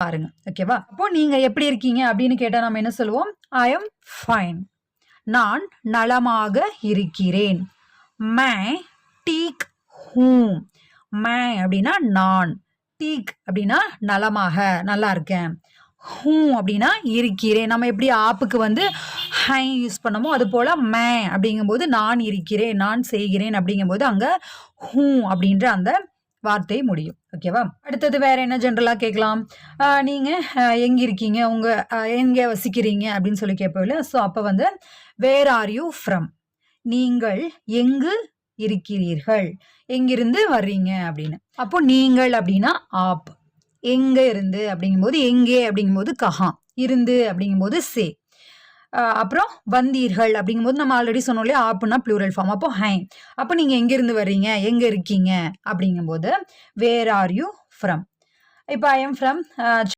பாருங்க. ஓகேவா? அப்போ நீங்க எப்படி இருக்கீங்க அப்படின்னு கேட்டா நம்ம என்ன சொல்லுவோம்? I am fine. நான் நலமாக இருக்கிறேன். My டீக் whom. மை அப்படின்னா நான். டீக் அப்படின்னா நலமாக, நல்லா இருக்கேன். ஹூம் அப்படின்னா இருக்கிறேன். நம்ம எப்படி ஆப்புக்கு வந்து ஹை யூஸ் பண்ணமோ அது போல மே அப்படிங்கும்போது நான் இருக்கிறேன், நான் செய்கிறேன் அப்படிங்கும்போது அங்க ஹூம் அப்படின்ற அந்த வார்த்தை முடியும். ஓகேவா? அடுத்தது வேற என்ன ஜென்ரலா கேட்கலாம்? நீங்க எங்க இருக்கீங்க? உங்க எங்க வசிக்கிறீங்க? அப்படின்னு சொல்லி கேட்போம் இல்ல. ஸோ அப்ப வந்து வேர் ஆர் யூ ஃப்ரம்? நீங்கள் எங்கு இருக்கிறீர்கள்? எங்கிருந்து வர்றீங்க அப்படின்னு. அப்போ நீங்கள் அப்படின்னா ஆப். எங்க இருந்து அப்படிங்கும்போது எங்கே அப்படிங்கும்போது கஹா. இருந்து அப்படிங்கும்போது சே. அப்புறம் வந்தீர்கள் அப்படிங்கும்போது நம்ம ஆல்ரெடி சொன்னோம் இல்லையா, ஆப்னா ப்ளூரல் ஃபார்ம். அப்போ ஹை. அப்போ நீங்க எங்க இருந்து வர்றீங்க? எங்க இருக்கீங்க? அப்படிங்கும்போது வேர் ஆர் யூ ஃப்ரம்? இப்போ ஐ எம் ஃப்ரம்